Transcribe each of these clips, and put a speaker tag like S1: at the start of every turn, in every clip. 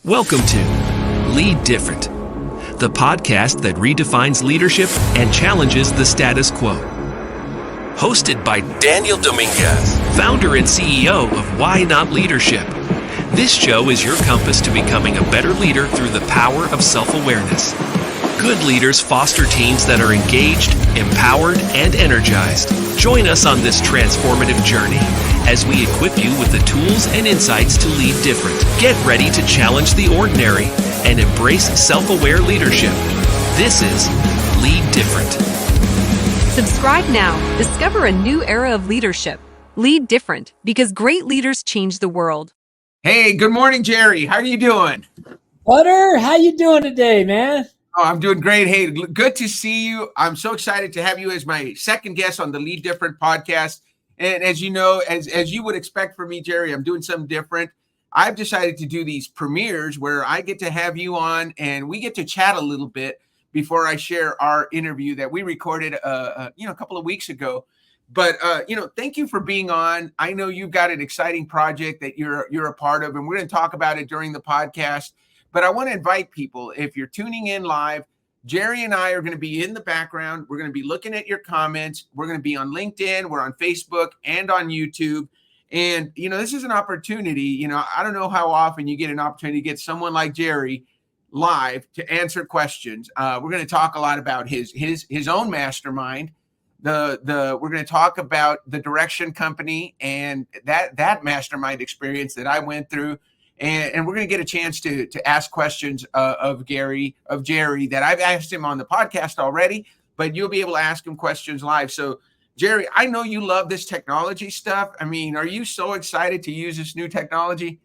S1: Welcome to Lead Different, the podcast that redefines leadership and challenges the status quo. Hosted by Daniel Dominguez, founder and CEO of Why Not Leadership. This show is your compass to becoming a better leader through the power of self-awareness. Good leaders foster teams that are engaged, empowered, and energized. Join us on this transformative journey as we equip you with the tools and insights to lead different. Get ready to challenge the ordinary and embrace self-aware leadership. This is Lead Different.
S2: Subscribe now. Discover a new era of leadership. Lead different, because great leaders change the world.
S3: Hey, good morning, Jerry. How are you doing?
S4: Butter, how you doing today, man?
S3: Oh, I'm doing great. Hey, good to see you. I'm so excited to have you as my second guest on the Lead Different podcast. And as you know, as you would expect from me, Jerry, I'm doing something different. I've decided to do these premieres where I get to have you on and we get to chat a little bit before I share our interview that we recorded, a couple of weeks ago. But, thank you for being on. I know you've got an exciting project that you're a part of, and we're going to talk about it during the podcast. But I want to invite people, if you're tuning in live, Jerry and I are going to be in the background. We're going to be looking at your comments. We're going to be on LinkedIn. We're on Facebook and on YouTube. And, this is an opportunity. I don't know how often you get an opportunity to get someone like Jerry live to answer questions. We're going to talk a lot about his own mastermind. We're going to talk about the Direction Company and that mastermind experience that I went through. And we're going to get a chance to ask questions of Jerry that I've asked him on the podcast already, but you'll be able to ask him questions live. So, Jerry, I know you love this technology stuff. I mean, are you so excited to use this new technology?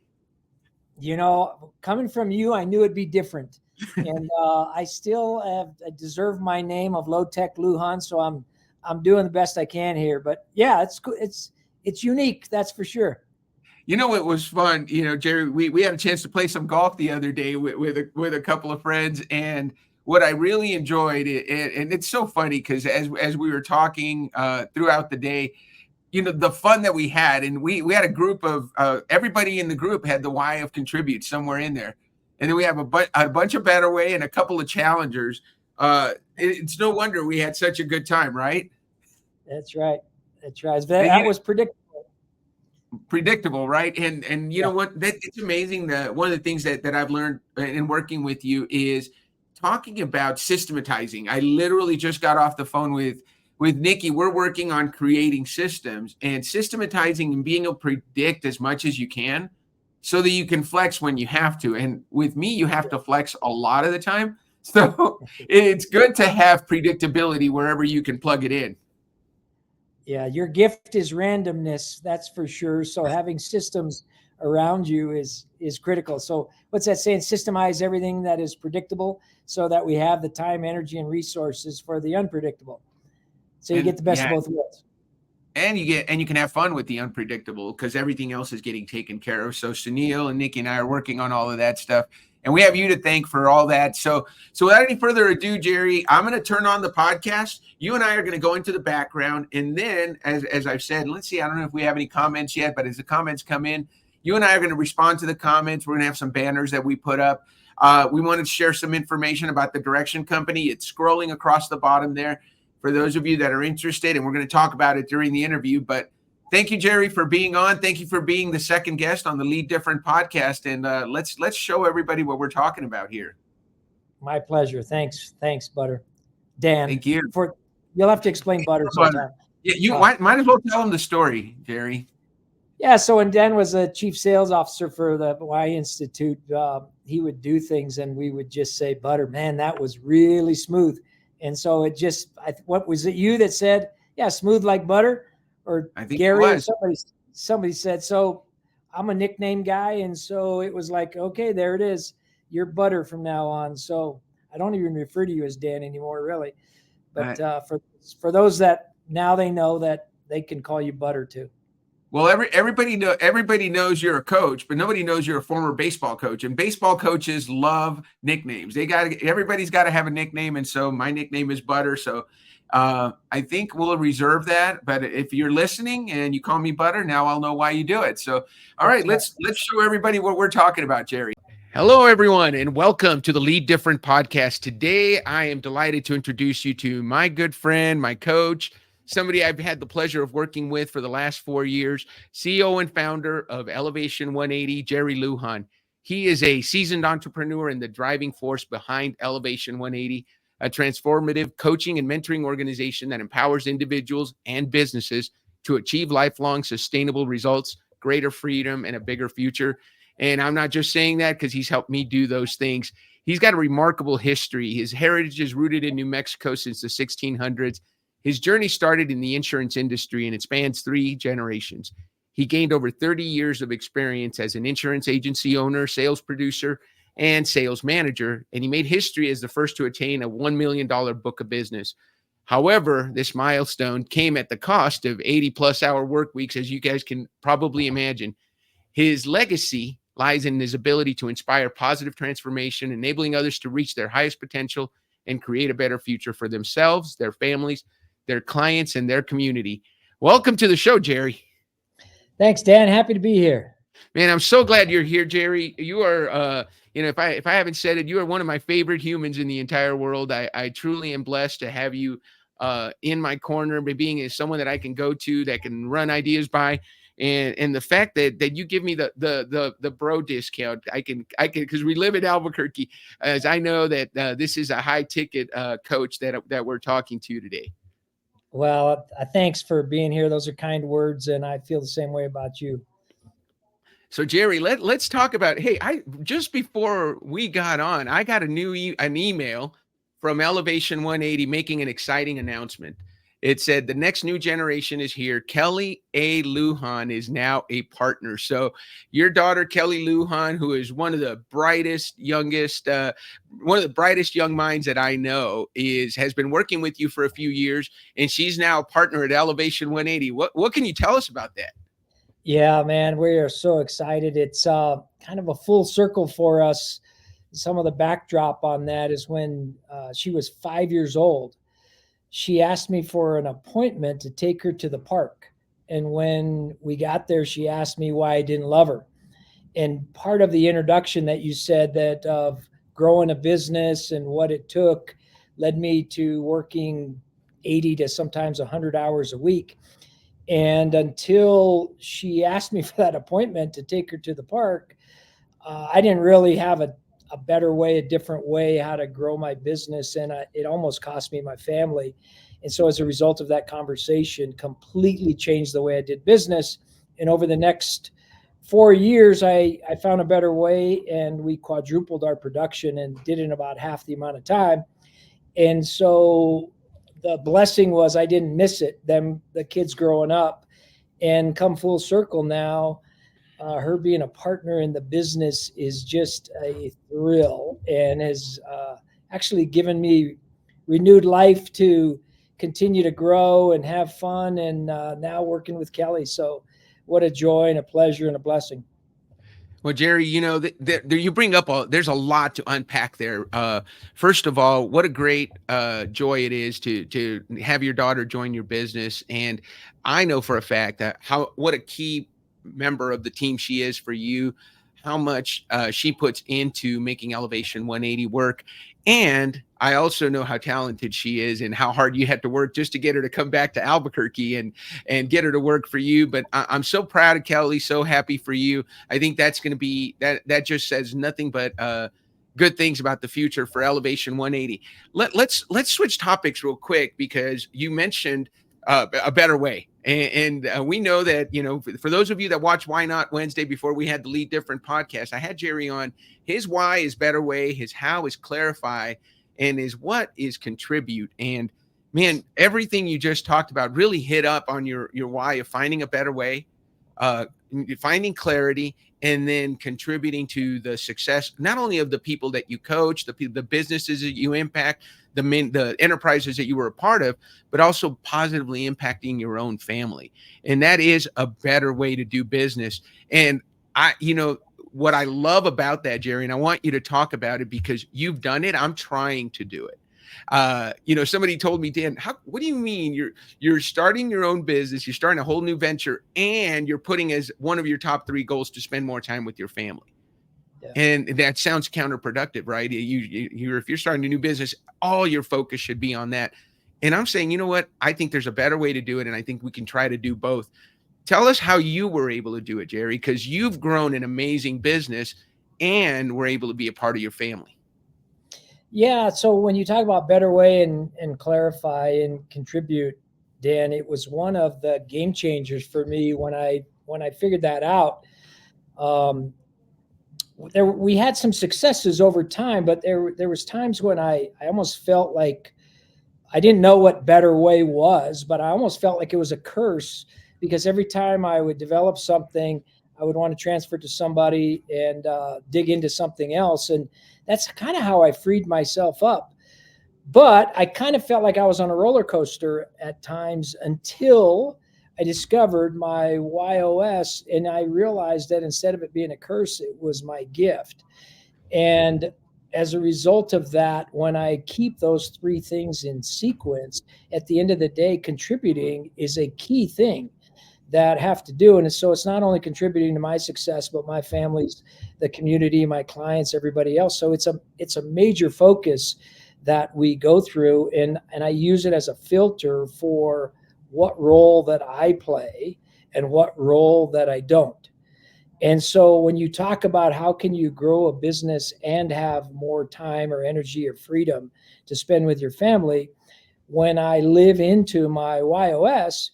S4: Coming from you, I knew it'd be different. And I still deserve my name of Low Tech Lujan, so I'm doing the best I can here. But yeah, it's cool. It's unique, that's for sure.
S3: It was fun. Jerry, we had a chance to play some golf the other day with a couple of friends. And what I really enjoyed, and it's so funny because as we were talking throughout the day, the fun that we had, and we had a group of everybody in the group had the why of contribute somewhere in there. And then we have a bunch of better way and a couple of challengers. It's no wonder we had such a good time, right?
S4: That's right. That was
S3: predictable, right? And you know what, it's amazing that one of the things that I've learned in working with you is talking about systematizing. I literally just got off the phone with Nikki. We're working on creating systems and systematizing and being able to predict as much as you can so that you can flex when you have to. And with me, you have to flex a lot of the time. So it's good to have predictability wherever you can plug it in.
S4: Yeah, your gift is randomness, that's for sure. So having systems around you is critical. So what's that saying? Systemize everything that is predictable so that we have the time, energy, and resources for the unpredictable. So you get the best of both worlds.
S3: And you can have fun with the unpredictable because everything else is getting taken care of. So Sunil and Nikki and I are working on all of that stuff. And we have you to thank for all that. So without any further ado, Jerry, I'm going to turn on the podcast. You and I are going to go into the background. And then, as I've said, let's see, I don't know if we have any comments yet, but as the comments come in, you and I are going to respond to the comments. We're going to have some banners that we put up. We wanted to share some information about the Direction Company. It's scrolling across the bottom there for those of you that are interested. And we're going to talk about it during the interview. But thank you, Jerry, for being on. Thank you for being the second guest on the Lead Different podcast. And let's show everybody what we're talking about here.
S4: My pleasure. Thanks, Butter. Dan.
S3: Thank you.
S4: You'll have to explain Butter sometime.
S3: Yeah, you might as well tell them the story, Jerry.
S4: Yeah, so when Dan was a chief sales officer for the Y Institute, he would do things and we would just say, Butter, man, that was really smooth. And so what was it you that said, yeah, smooth like butter? Or
S3: I think
S4: Gary
S3: or
S4: somebody said, so I'm a nickname guy. And so it was like, okay, there it is. You're Butter from now on. So I don't even refer to you as Dan anymore, really. But for those that now they know that they can call you Butter too.
S3: Well, everybody knows you're a coach, but nobody knows you're a former baseball coach. And baseball coaches love nicknames. Everybody's got to have a nickname. And so my nickname is Butter. So I think we'll reserve that. But if you're listening and you call me Butter, now I'll know why you do it. So, all right, let's show everybody what we're talking about, Jerry. Hello, everyone, and welcome to the Lead Different podcast. Today, I am delighted to introduce you to my good friend, my coach, somebody I've had the pleasure of working with for the last 4 years, CEO and founder of Elevation 180, Jerry Lujan. He is a seasoned entrepreneur and the driving force behind Elevation 180, a transformative coaching and mentoring organization that empowers individuals and businesses to achieve lifelong sustainable results, greater freedom, and a bigger future. And I'm not just saying that because he's helped me do those things. He's got a remarkable history. His heritage is rooted in New Mexico since the 1600s. His journey started in the insurance industry, and it spans 3 generations. He gained over 30 years of experience as an insurance agency owner, sales producer, and sales manager, and he made history as the first to attain a $1 million book of business. However, this milestone came at the cost of 80-plus hour work weeks, as you guys can probably imagine. His legacy lies in his ability to inspire positive transformation, enabling others to reach their highest potential and create a better future for themselves, their families, their clients, and their community. Welcome to the show, Jerry.
S4: Thanks, Dan. Happy to be here.
S3: Man, I'm so glad you're here, Jerry. You are, if I haven't said it, you are one of my favorite humans in the entire world. I truly am blessed to have you in my corner, by being someone that I can go to, that can run ideas by. And the fact that you give me the bro discount, I can because we live in Albuquerque, as I know that this is a high ticket coach that we're talking to today.
S4: Well, thanks for being here. Those are kind words, and I feel the same way about you.
S3: So Jerry, let's talk about. Hey, just before we got on, I got an email from Elevation 180 making an exciting announcement. It said the next new generation is here. Kelly A. Lujan is now a partner. So your daughter, Kelly Lujan, who is one of the brightest young minds that I know, has been working with you for a few years, and she's now a partner at Elevation 180. What can you tell us about that?
S4: Yeah, man, we are so excited. It's kind of a full circle for us. Some of the backdrop on that is when she was 5 years old. She asked me for an appointment to take her to the park. And when we got there, she asked me why I didn't love her. And part of the introduction that you said, that of growing a business and what it took, led me to working 80 to sometimes 100 hours a week. And until she asked me for that appointment to take her to the park, I didn't really have a better way, a different way how to grow my business. And it almost cost me my family. And so as a result of that conversation, completely changed the way I did business. And over the next 4 years, I found a better way, and we quadrupled our production and did it in about half the amount of time. And so the blessing was I didn't miss it. The kids growing up, and come full circle now, her being a partner in the business is just a thrill, and has actually given me renewed life to continue to grow and have fun, and now working with Kelly. So what a joy and a pleasure and a blessing.
S3: Well, Jerry, you bring up there's a lot to unpack there. First of all, what a great joy it is to have your daughter join your business. And I know for a fact that what a key member of the team she is for you, how much she puts into making Elevation 180 work. And I also know how talented she is and how hard you had to work just to get her to come back to Albuquerque and get her to work for you. But I'm so proud of Kelly, so happy for you. I think that's going to be, that just says nothing but good things about the future for Elevation 180. Let's switch topics real quick, because you mentioned a better way. And we know that, for those of you that watch Why Not Wednesday before we had the Lead Different podcast, I had Jerry on. His why is better way, his how is clarify, and his what is contribute. And man, everything you just talked about really hit up on your why of finding a better way, finding clarity, and then contributing to the success, not only of the people that you coach, the businesses that you impact, the enterprises that you were a part of, but also positively impacting your own family. And that is a better way to do business. And what I love about that, Jerry, and I want you to talk about it because you've done it. I'm trying to do it. Somebody told me, Dan, what do you mean you're starting your own business, you're starting a whole new venture, and you're putting as one of your top 3 goals to spend more time with your family? And that sounds counterproductive, right? If you're starting a new business, all your focus should be on that. And I'm saying, you know what? I think there's a better way to do it. And I think we can try to do both. Tell us how you were able to do it, Jerry, because you've grown an amazing business and were able to be a part of your family.
S4: Yeah. So when you talk about better way and clarify and contribute, Dan, it was one of the game changers for me when I figured that out. We had some successes over time, but there was times when I almost felt like I didn't know what better way was, but I almost felt like it was a curse, because every time I would develop something, I would want to transfer it to somebody and dig into something else. And that's kind of how I freed myself up. But I kind of felt like I was on a roller coaster at times until I discovered my YOS, and I realized that instead of it being a curse, it was my gift. And as a result of that, when I keep those three things in sequence, at the end of the day, contributing is a key thing that I have to do. And so it's not only contributing to my success, but my family's, the community, my clients, everybody else. So it's a major focus that we go through, and I use it as a filter for what role that I play and what role that I don't. And so when you talk about how can you grow a business and have more time or energy or freedom to spend with your family, when I live into my YOS,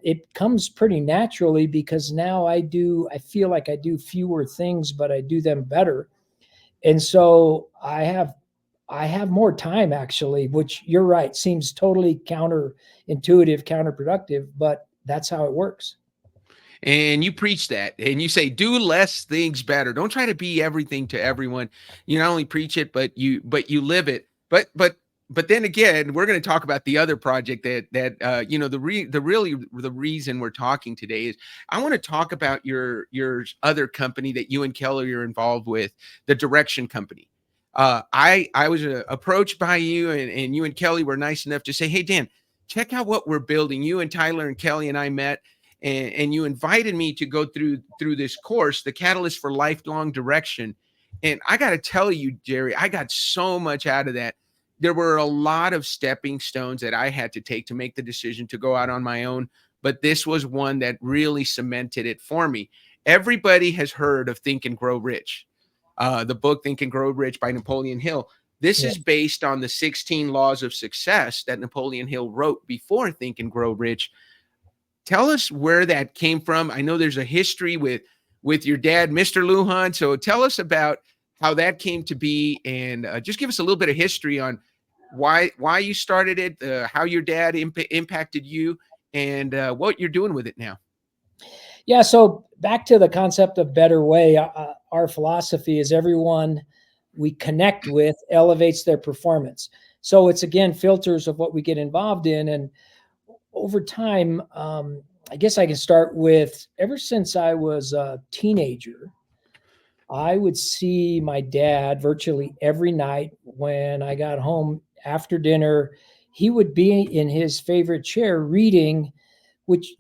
S4: it comes pretty naturally, because now I feel like I do fewer things, but I do them better. And so I have more time, actually, which, you're right, seems totally counterintuitive, counterproductive, but that's how it works.
S3: And you preach that, and you say, do less things better. Don't try to be everything to everyone. You not only preach it, but you live it. But then again, we're going to talk about the other project that the reason we're talking today is I want to talk about your other company that you and Kelly are involved with, the Direction Company. I was approached by you, and you and Kelly were nice enough to say, hey, Dan, check out what we're building. You and Tyler and Kelly and I met, and you invited me to go through this course, the Catalyst for Lifelong Direction. And I got to tell you, Jerry, I got so much out of that. There were a lot of stepping stones that I had to take to make the decision to go out on my own. But this was one that really cemented it for me. Everybody has heard of Think and Grow Rich. The book Think and Grow Rich by Napoleon Hill. This is based on the 16 laws of success that Napoleon Hill wrote before Think and Grow Rich. Tell us where that came from. I know there's a history with your dad, Mr. Lujan. So tell us about how that came to be, and just give us a little bit of history on why you started it, how your dad impacted you, and what you're doing with it now.
S4: Yeah. So back to the concept of better way, our philosophy is everyone we connect with elevates their performance. So it's, again, filters of what we get involved in. And over time, I guess I can start with, ever since I was a teenager, I would see my dad virtually every night when I got home after dinner. He would be in his favorite chair reading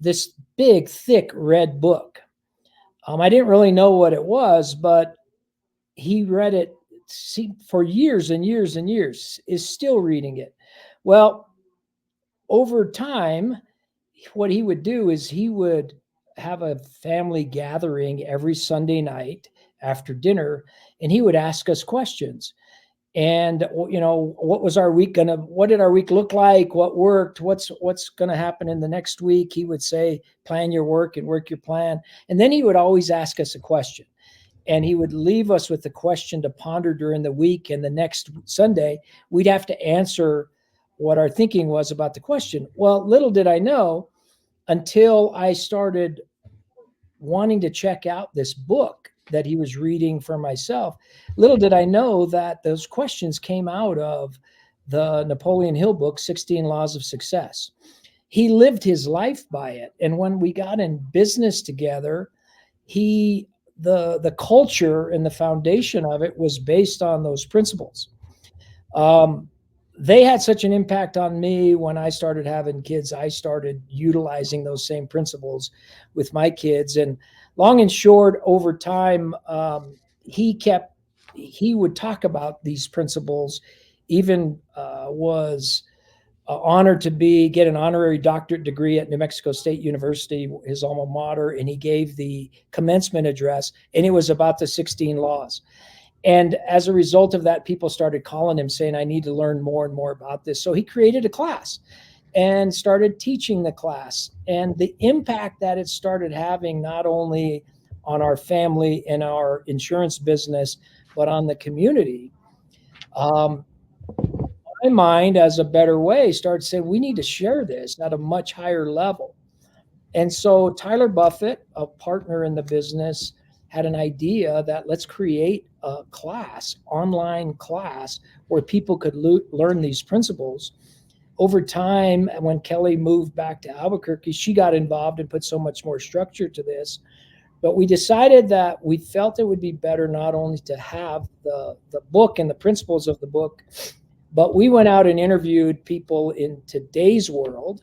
S4: this big, thick red book. I didn't really know what it was, but he read it for years and years and years, is still reading it. Well, over time, what he would do is he would have a family gathering every Sunday night after dinner, and he would ask us questions. And, what was our week what did our week look like? What worked? What's going to happen in the next week? He would say, plan your work and work your plan. And then he would always ask us a question, and he would leave us with a question to ponder during the week. And the next Sunday, we'd have to answer what our thinking was about the question. Well, little did I know, until I started wanting to check out this book that he was reading for myself, little did I know that those questions came out of the Napoleon Hill book, 16 Laws of Success. He lived his life by it. And when we got in business together, the culture and the foundation of it was based on those principles. They had such an impact on me. When I started having kids, I started utilizing those same principles with my kids. And long and short, over time, he would talk about these principles, even was honored to get an honorary doctorate degree at New Mexico State University, his alma mater, and he gave the commencement address, and it was about the 16 laws. And as a result of that, people started calling him saying, I need to learn more and more about this. So he created a class and started teaching the class, and the impact that it started having, not only on our family and our insurance business, but on the community. My mind, as a better way, started saying we need to share this at a much higher level. And so Tyler Buffett, a partner in the business, had an idea that let's create a class, online class, where people could learn these principles. Over time, when Kelly moved back to Albuquerque, she got involved and put so much more structure to this. But we decided that we felt it would be better not only to have the book and the principles of the book, but we went out and interviewed people in today's world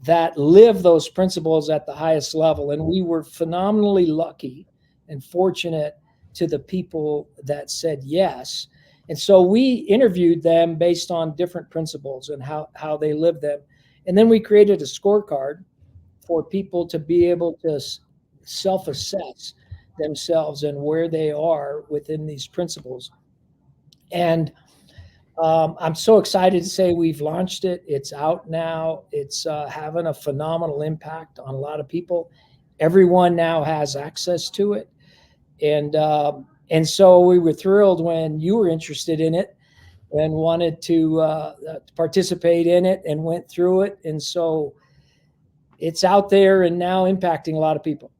S4: that live those principles at the highest level. And we were phenomenally lucky and fortunate to the people that said yes. And so we interviewed them based on different principles and how they live them. And then we created a scorecard for people to be able to self-assess themselves and where they are within these principles. And I'm so excited to say we've launched it. It's out now. It's having a phenomenal impact on a lot of people. Everyone now has access to it. And so we were thrilled when you were interested in it and wanted to participate in it and went through it. And so it's out there and now impacting a lot of people.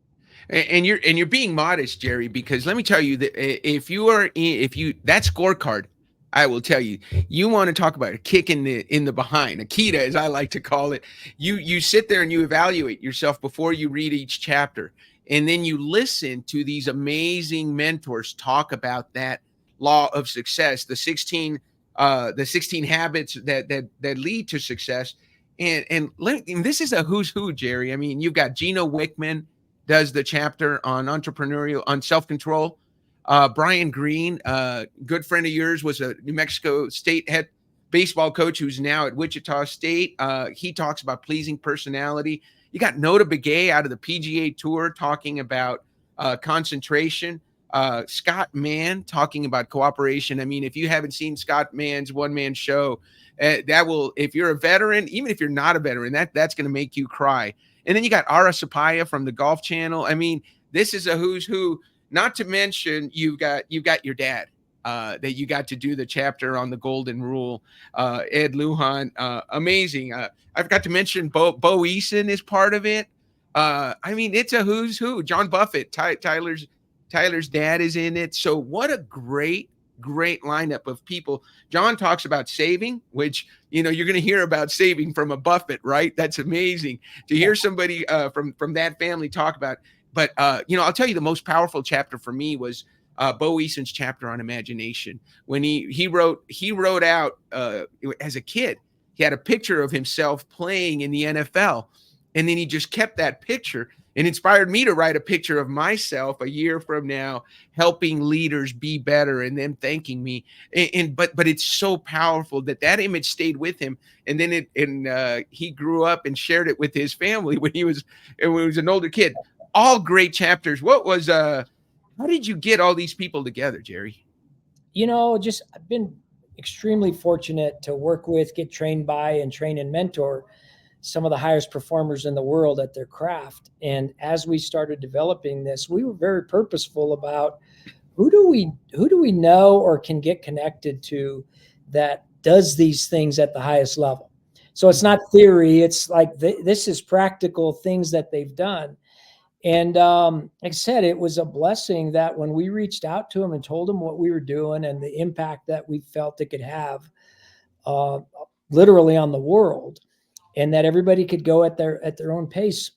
S3: And you're being modest, Jerry, because let me tell you that if that scorecard, I will tell you, you want to talk about a kick in the behind, a Akita, as I like to call it. You sit there and you evaluate yourself before you read each chapter. And then you listen to these amazing mentors talk about that law of success, the 16 habits that lead to success. And this is a who's who, Jerry. I mean, you've got Gino Wickman does the chapter on self-control. Brian Green, good friend of yours, was a New Mexico State head baseball coach who's now at Wichita State. He talks about pleasing personality. You got Nota Begay out of the PGA Tour talking about concentration. Scott Mann talking about cooperation. I mean, if you haven't seen Scott Mann's one-man show, that will, if you're a veteran, even if you're not a veteran, that's going to make you cry. And then you got Ara Sapaya from the Golf Channel. I mean, this is a who's who. Not to mention, you've got your dad that you got to do the chapter on the Golden Rule. Ed Lujan, amazing. I forgot to mention Bo Eason is part of it. I mean, it's a who's who. John Buffett, Tyler's dad, is in it. So what a great lineup of people. John talks about saving, which, you're going to hear about saving from a Buffett, right? That's amazing to hear somebody from that family talk about. But, I'll tell you, the most powerful chapter for me was Bo Eason's chapter on imagination. When he wrote out as a kid, he had a picture of himself playing in the NFL. And then he just kept that picture and inspired me to write a picture of myself a year from now, helping leaders be better and them thanking me. But it's so powerful that image stayed with him. And then he grew up and shared it with his family when he was an older kid. All great chapters. How did you get all these people together, Jerry?
S4: I've been extremely fortunate to work with, get trained by, and train and mentor some of the highest performers in the world at their craft. And as we started developing this, we were very purposeful about who do we know or can get connected to that does these things at the highest level. So it's not theory. It's like this is practical things that they've done. And like I said, it was a blessing that when we reached out to them and told them what we were doing and the impact that we felt it could have literally on the world, and that everybody could go at their own pace,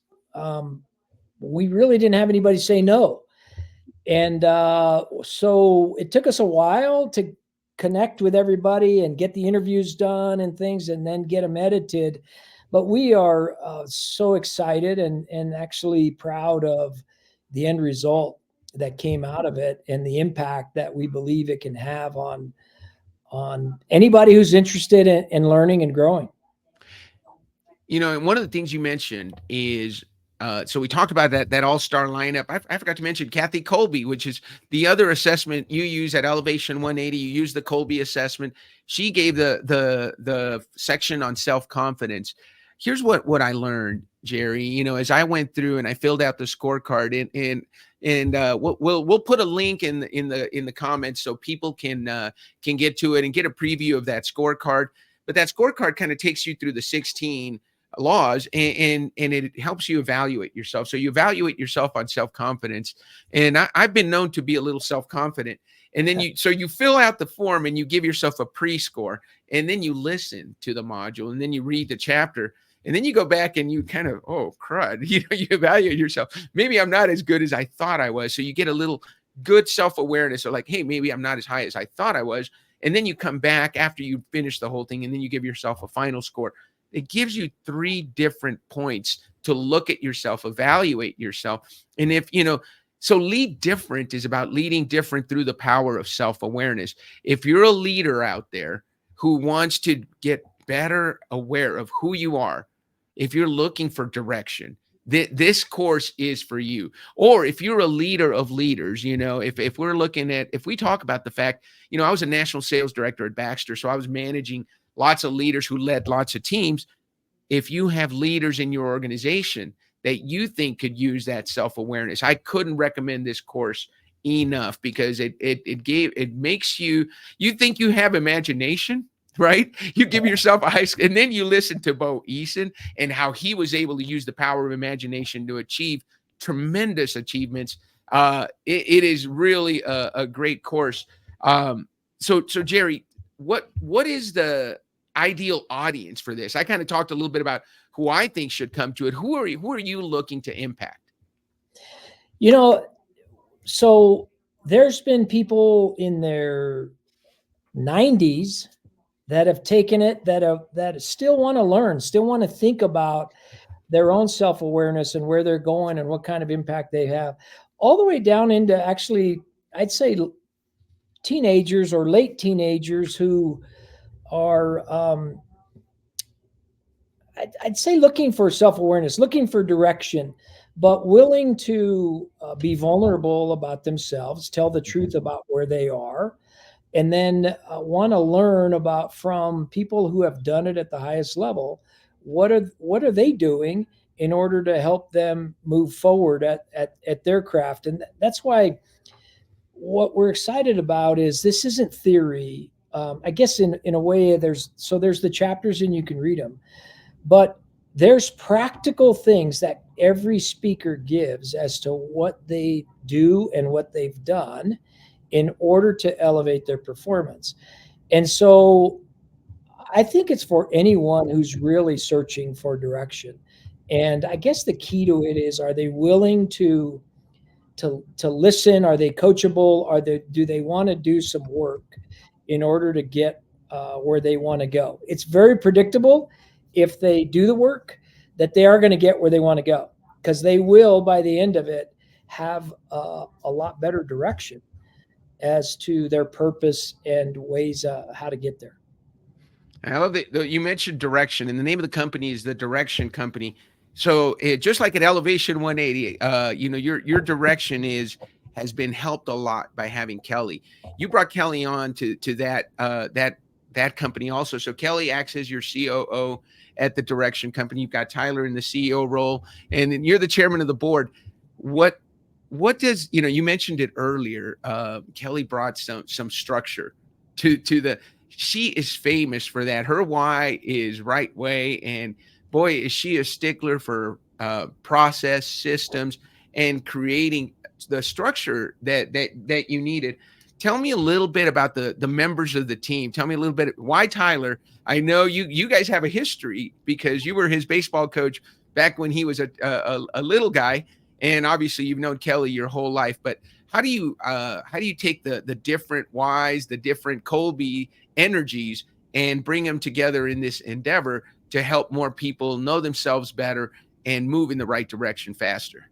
S4: we really didn't have anybody say no. And so it took us a while to connect with everybody and get the interviews done and things, and then get them edited. But we are so excited and actually proud of the end result. that came out of it and the impact that we believe it can have on anybody who's interested in learning and growing.
S3: And one of the things you mentioned is, so we talked about that all-star lineup. I forgot to mention 𝗝𝗿𝗿𝗍𝗄𝗏, which is the other assessment you use at Elevation 180. You use the 𝗝𝗿𝗍𝗍 assessment. She gave the section on self-confidence. Here's what I learned, Jerry. As I went through and I filled out the scorecard, and we'll put a link in the comments so people can get to it and get a preview of that scorecard. But that scorecard kind of takes you through the 16 laws, and it helps you evaluate yourself. So you evaluate yourself on self-confidence. And I've been known to be a little self-confident. And then you fill out the form and you give yourself a pre-score, and then you listen to the module, and then you read the chapter, and then you go back and you kind of, oh, crud, you evaluate yourself. Maybe I'm not as good as I thought I was. So you get a little good self-awareness of like, hey, maybe I'm not as high as I thought I was. And then you come back after you finish the whole thing, and then you give yourself a final score. It gives you 3 different points to look at yourself, evaluate yourself. And so lead different is about leading different through the power of self-awareness. If you're a leader out there who wants to get better aware of who you are, if you're looking for direction, this course is for you. Or if you're a leader of leaders, if we talk about the fact, I was a national sales director at Baxter, so I was managing lots of leaders who led lots of teams. If you have leaders in your organization that you think could use that self-awareness, I couldn't recommend this course enough, because it makes you think you have imagination, right? You give yourself a high school, and then you listen to 𝗝𝗿𝗍𝗍 and how he was able to use the power of imagination to achieve tremendous achievements. It is really a great course. So Jerry, what is the ideal audience for this? I kind of talked a little bit about who I think should come to it. Who are you looking to impact?
S4: So there's been people in their 90s that have taken it, that still want to learn, still want to think about their own self-awareness and where they're going and what kind of impact they have, all the way down into, actually, I'd say teenagers or late teenagers who are, I'd say, looking for self-awareness, looking for direction, but willing to be vulnerable about themselves, tell the truth about where they are, and then want to learn about, from people who have done it at the highest level, what are they doing in order to help them move forward at their craft. And that's why what we're excited about is this isn't theory. I guess in a way, there's the chapters and you can read them, but there's practical things that every speaker gives as to what they do and what they've done in order to elevate their performance. And so I think it's for anyone who's really searching for direction. And I guess the key to it is, are they willing to listen? Are they coachable? Do they want to do some work in order to get where they want to go? It's very predictable, if they do the work, that they are going to get where they want to go, because they will, by the end of it, have a lot better direction as to their purpose and ways how to get there.
S3: I love that you mentioned direction, and the name of the company is the Direction Company. So just like at Elevation 180, your direction has been helped a lot by having Kelly. You brought Kelly on to that company also. So Kelly acts as your COO at the Direction Company. You've got Tyler in the CEO role, and then you're the chairman of the board. What does, you mentioned it earlier, Kelly brought some structure to the, she is famous for that. Her why is right way. And boy, is she a stickler for process, systems, and creating the structure that you needed. Tell me a little bit about the members of the team. Tell me a little bit, why Tyler? I know you guys have a history, because you were his baseball coach back when he was a little guy. And obviously you've known Kelly your whole life, but how do you take the different whys, the different 𝗝𝗿𝗍𝗍 energies, and bring them together in this endeavor to help more people know themselves better and move in the right direction faster?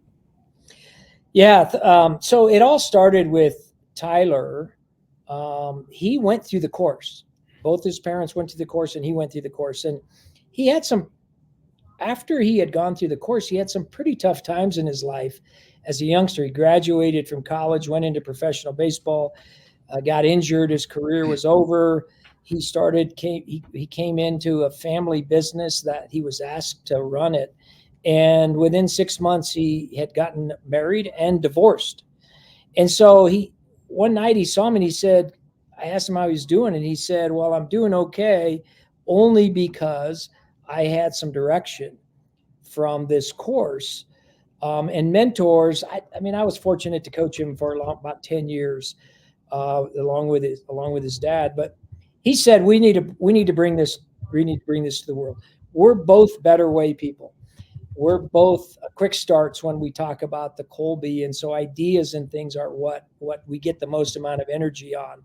S4: Yeah. So it all started with Tyler. He went through the course. Both his parents went through the course, and he went through the course. And he had some, after he had gone through the course, he had some pretty tough times in his life as a youngster. He graduated from college, went into professional baseball, got injured. His career was over. He came into a family business that he was asked to run it. And within 6 months, he had gotten married and divorced. And so one night he saw me and he said, I asked him how he was doing. And he said, well, I'm doing okay, only because I had some direction from this course. And mentors. I mean, I was fortunate to coach him for about 10 years, along with his dad. But he said, we need to bring this to the world. We're both better way people. We're both quick starts when we talk about the 𝗝𝗿𝗍𝗿. And so ideas and things are what we get the most amount of energy on,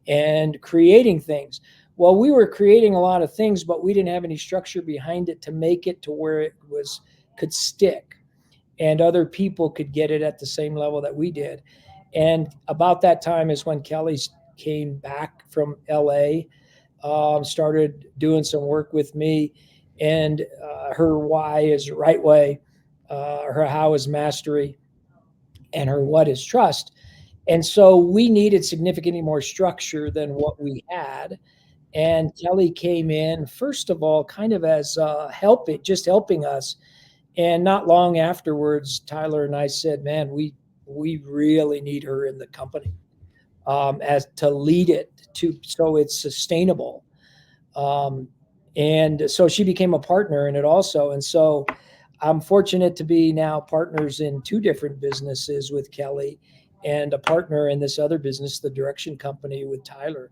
S4: and creating things. Well, we were creating a lot of things, but we didn't have any structure behind it to make it to where it could stick and other people could get it at the same level that we did. And about that time is when Kelly came back from LA, started doing some work with me. And her why is right way, her how is mastery, and her what is trust. And so we needed significantly more structure than what we had. And Kelly came in, first of all, kind of as helping us. And not long afterwards, Tyler and I said, man, we really need her in the company, as to lead it so it's sustainable. And so she became a partner in it also. And so I'm fortunate to be now partners in 2 different businesses with Kelly, and a partner in this other business, the direction company, with Tyler.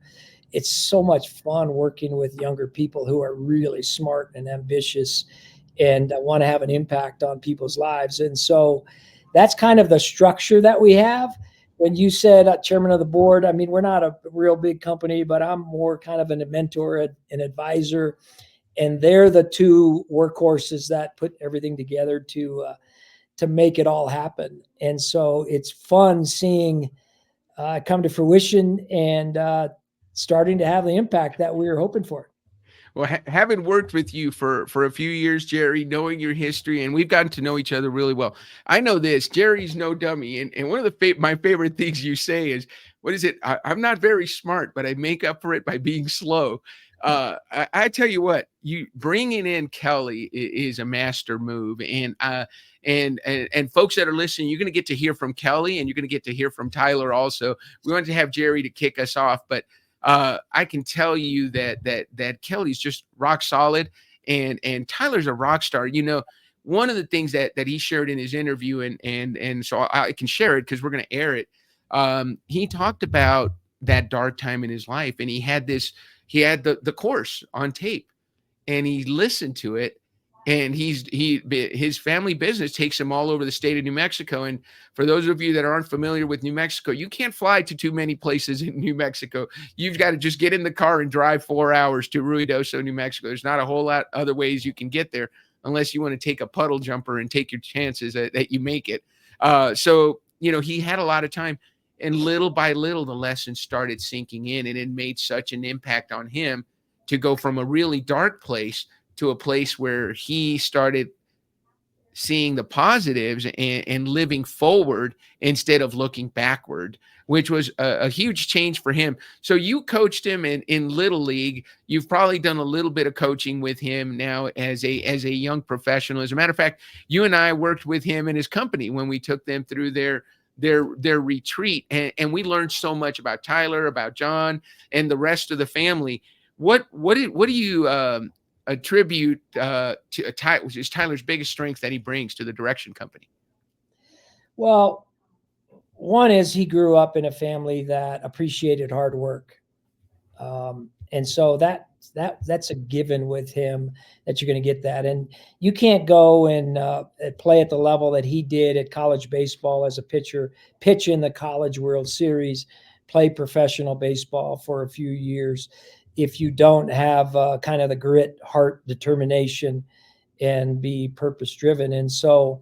S4: It's so much fun working with younger people who are really smart and ambitious and want to have an impact on people's lives. And so that's kind of the structure that we have. When you said chairman of the board, I mean, we're not a real big company, but I'm more kind of a mentor, an advisor, and they're the 2 workhorses that put everything together to make it all happen. And so it's fun seeing come to fruition and starting to have the impact that we were hoping for.
S3: Well, having worked with you for a few years, Jerry, knowing your history, and we've gotten to know each other really well. I know this, Jerry's no dummy. And one of my favorite things you say is, what is it? I'm not very smart, but I make up for it by being slow. I tell you what, you bringing in Kelly is a master move. And folks that are listening, you're going to get to hear from Kelly, and you're going to get to hear from Tyler also. We wanted to have Jerry to kick us off, but I can tell you that Kelly's just rock solid, and Tyler's a rock star. You know, one of the things that he shared in his interview, and so I can share it because we're going to air it. He talked about that dark time in his life, and he had the course on tape, and he listened to it. And his family business takes him all over the state of New Mexico. And for those of you that aren't familiar with New Mexico, you can't fly to too many places in New Mexico. You've got to just get in the car and drive 4 hours to Ruidoso, New Mexico. There's not a whole lot other ways you can get there, unless you want to take a puddle jumper and take your chances that you make it. So, you know, he had a lot of time, and little by little, the lessons started sinking in, and it made such an impact on him to go from a really dark place to a place where he started seeing the positives and living forward instead of looking backward, which was a huge change for him. So you coached him in Little League. You've probably done a little bit of coaching with him now as a young professional. As a matter of fact, you and I worked with him in his company when we took them through their retreat. And we learned so much about Tyler, about John, and the rest of the family. What do you attribute which is Tyler's biggest strength that he brings to the direction company?
S4: Well, one is he grew up in a family that appreciated hard work. And so that's a given with him, that you're going to get that. And you can't go and play at the level that he did at college baseball as a pitcher, pitch in the College World Series, play professional baseball for a few years, if you don't have kind of the grit, heart, determination, and be purpose driven. And so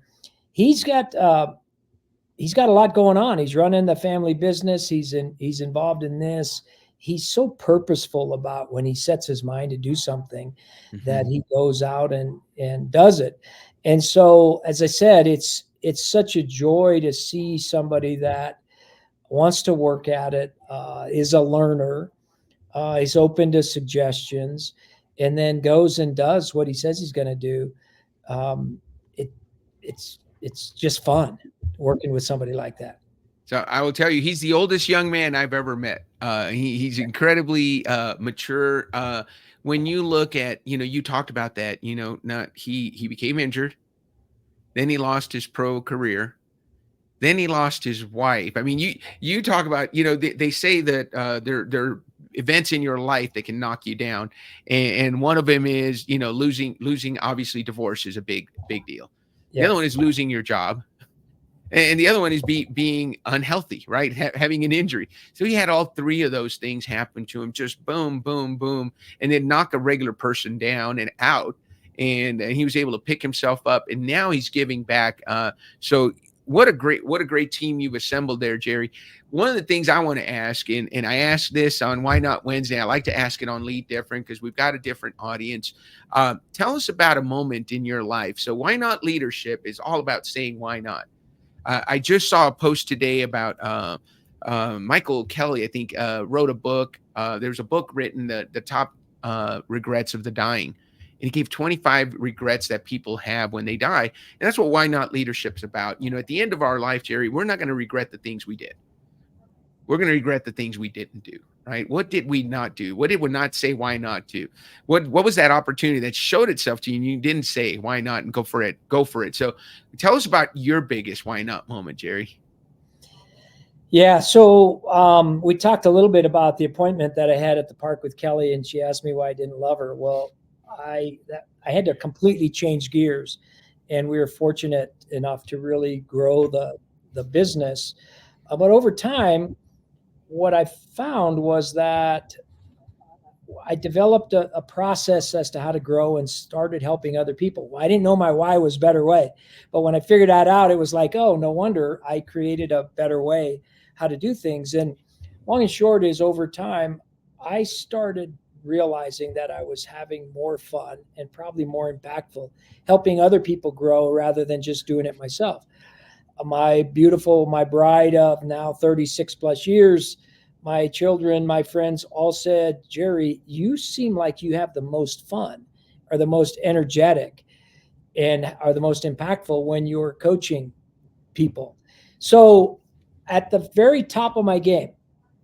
S4: he's got he's got a lot going on. He's running the family business. He's involved in this. He's so purposeful about when he sets his mind to do something that he goes out and does it. And so, as I said, it's such a joy to see somebody that wants to work at it, is a learner, is open to suggestions, and then goes and does what he says he's going to do. It's just fun working with somebody like that.
S3: So I will tell you, he's the oldest young man I've ever met. He's incredibly mature. When you look at, you talked about that, he became injured, then he lost his pro career, then he lost his wife. I mean, you talk about, they say that there are events in your life that can knock you down, and one of them is, losing. Obviously, divorce is a big deal. The other one is losing your job. And the other one is being unhealthy, right? Having an injury. So he had all three of those things happen to him, just boom, boom, boom, and then knock a regular person down and out. And he was able to pick himself up, and now he's giving back. So what a great team you've assembled there, Jerry. One of the things I want to ask, and I asked this on Why Not Wednesday, I like to ask it on Lead Different because we've got a different audience. Tell us about a moment in your life. So Why Not Leadership is all about saying why not. I just saw a post today about Michael Kelly, I think, wrote a book. There's a book written, the top regrets of the dying. And he gave 25 regrets that people have when they die. And that's what Why Not Leadership's about. At the end of our life, Jerry, we're not going to regret the things we did. We're going to regret the things we didn't do, right? What did we not do? What did we not say why not to? What was that opportunity that showed itself to you and you didn't say why not and go for it? Go for it. So tell us about your biggest why not moment, Jerry.
S4: Yeah. So we talked a little bit about the appointment that I had at the park with Kelly, and she asked me why I didn't love her. Well, I had to completely change gears, and we were fortunate enough to really grow the business. But over time, what I found was that I developed a process as to how to grow and started helping other people. I didn't know my why was better way, but when I figured that out, it was like, oh, no wonder I created a better way how to do things. And long and short is, over time, I started realizing that I was having more fun and probably more impactful helping other people grow rather than just doing it myself. My bride of now 36 plus years, my children, my friends all said, Jerry, you seem like you have the most fun, are the most energetic, and are the most impactful when you're coaching people. So at the very top of my game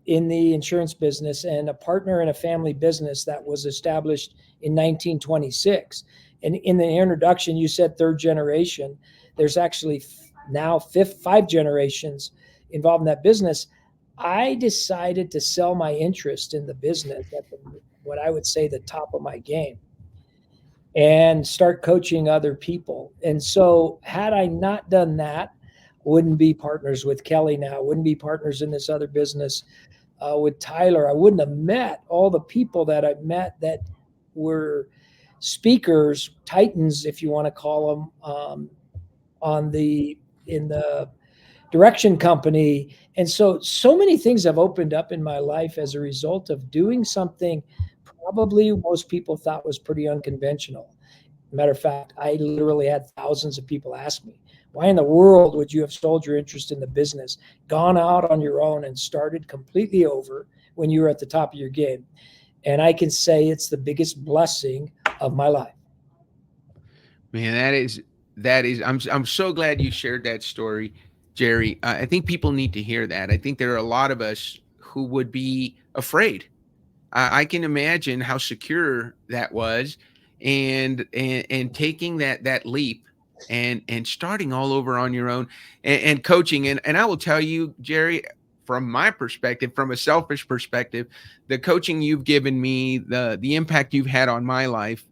S4: in the insurance business, and a partner in a family business that was established in 1926. And in the introduction, you said third generation. There's actually now five generations involved in that business. I decided to sell my interest in the business at what I would say the top of my game, and start coaching other people. And so had I not done that, wouldn't be partners with Kelly now, wouldn't be partners in this other business with Tyler. I wouldn't have met all the people that I met that were speakers, titans, if you want to call them, in the direction company. And so many things have opened up in my life as a result of doing something probably most people thought was pretty unconventional. Matter of fact, I literally had thousands of people ask me, why in the world would you have sold your interest in the business, gone out on your own and started completely over when you were at the top of your game? And I can say it's the biggest blessing of my life.
S3: Man, that is, I'm so glad you shared that story, Jerry. I think people need to hear that. I think there are a lot of us who would be afraid. I can imagine how secure that was, and taking that leap and starting all over on your own and coaching. And I will tell you, Jerry, from my perspective, from a selfish perspective, the coaching you've given me, the impact you've had on my life,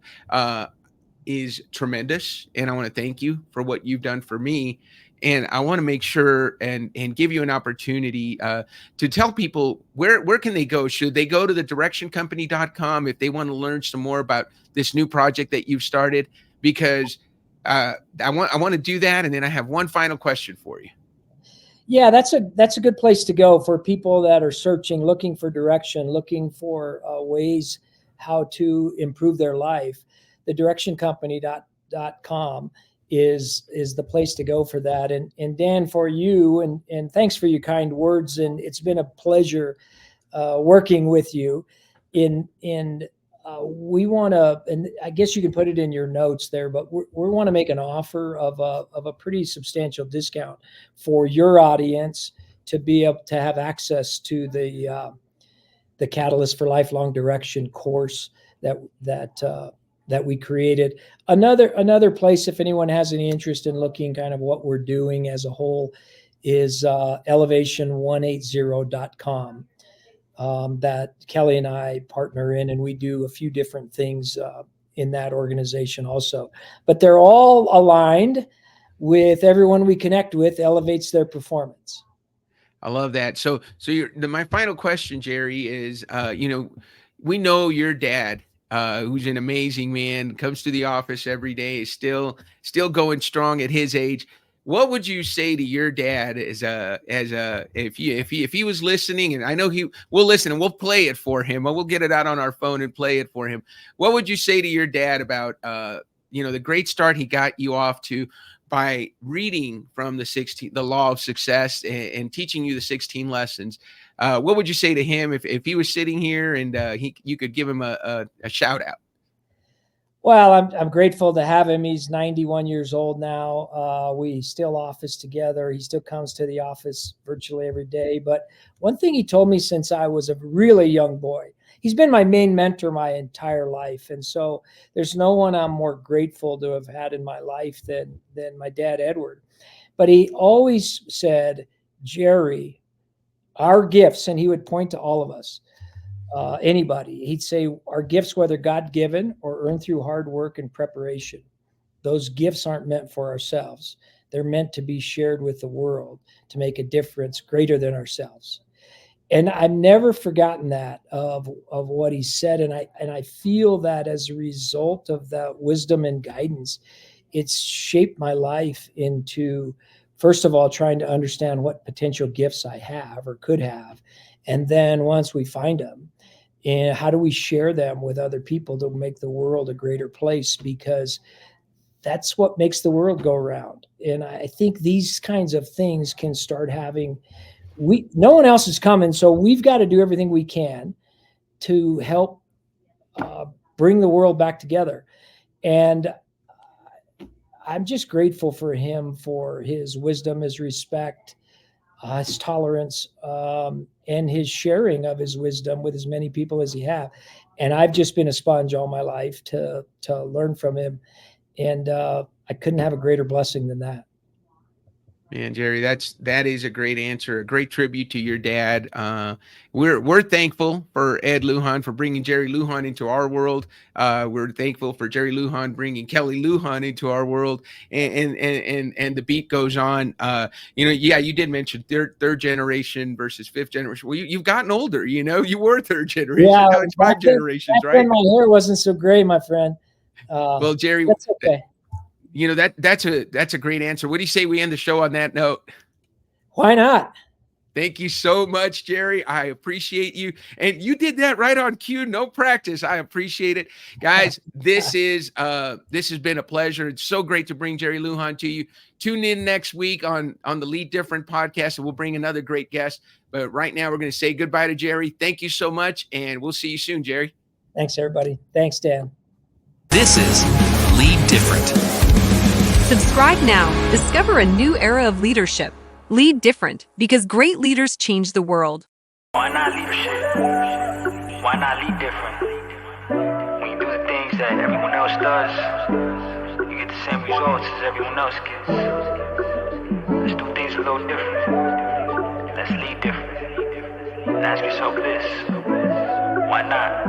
S3: is tremendous. And I want to thank you for what you've done for me. And I want to make sure and give you an opportunity to tell people where can they go? Should they go to the directioncompany.com if they want to learn some more about this new project that you've started? Because I want to do that. And then I have one final question for you.
S4: Yeah, that's a good place to go for people that are searching, looking for direction, looking for ways how to improve their life. The directioncompany.com is the place to go for that. And Dan, for you, and thanks for your kind words. And it's been a pleasure working with you. We want to, and I guess you can put it in your notes there, but we want to make an offer of a pretty substantial discount for your audience to be able to have access to the Catalyst for Lifelong Direction course that we created. Another place, if anyone has any interest in looking kind of what we're doing as a whole, is elevation180.com. That Kelly and I partner in, and we do a few different things in that organization also. But they're all aligned with everyone we connect with elevates their performance.
S3: I love that. So my final question, Jerry, is, we know your dad, who's an amazing man, comes to the office every day, is still going strong at his age. What would you say to your dad if he was listening? And I know he will listen, and we'll play it for him, or we'll get it out on our phone and play it for him. What would you say to your dad about the great start he got you off to by reading from the Law of Success, and teaching you the 16 lessons? What would you say to him if he was sitting here and you could give him a shout out?
S4: Well, I'm grateful to have him. He's 91 years old now. We still office together. He still comes to the office virtually every day. But one thing he told me since I was a really young boy, he's been my main mentor my entire life. And so there's no one I'm more grateful to have had in my life than my dad, Edward. But he always said, Jerry, our gifts, and he would point to all of us, anybody. He'd say our gifts, whether God-given or earned through hard work and preparation, those gifts aren't meant for ourselves. They're meant to be shared with the world to make a difference greater than ourselves. And I've never forgotten that of what he said. And I feel that as a result of that wisdom and guidance, it's shaped my life into, first of all, trying to understand what potential gifts I have or could have. And then once we find them, and how do we share them with other people to make the world a greater place? Because that's what makes the world go around. And I think these kinds of things can start having, no one else is coming, so we've got to do everything we can to help bring the world back together. And I'm just grateful for him, for his wisdom, his respect, his tolerance, and his sharing of his wisdom with as many people as he have. And I've just been a sponge all my life to learn from him. And I couldn't have a greater blessing than that.
S3: Man, Jerry, that is a great answer, a great tribute to your dad. We're thankful for Ed Lujan for bringing Jerry Lujan into our world. We're thankful for Jerry Lujan bringing Kelly Lujan into our world. And the beat goes on. You did mention third generation versus fifth generation. Well, you've gotten older. You were third generation.
S4: Yeah,
S3: now it's five generations, right?
S4: Then my hair wasn't so gray, my friend.
S3: Well, Jerry,
S4: that's okay.
S3: That's a great answer. What do you say we end the show on that note?
S4: Why not?
S3: Thank you so much, Jerry. I appreciate you. And you did that right on cue. No practice. I appreciate it. Guys, this has been a pleasure. It's so great to bring Jerry Lujan to you. Tune in next week on the Lead Different podcast, and we'll bring another great guest. But right now, we're going to say goodbye to Jerry. Thank you so much, and we'll see you soon, Jerry.
S4: Thanks, everybody. Thanks, Dan.
S1: This is Lead Different.
S2: Subscribe now. Discover a new era of leadership. Lead different, because great leaders change the world.
S5: Why not leadership? Why not lead different? When you do the things that everyone else does, you get the same results as everyone else gets. Let's do things a little different. Let's lead different. And ask yourself this: why not?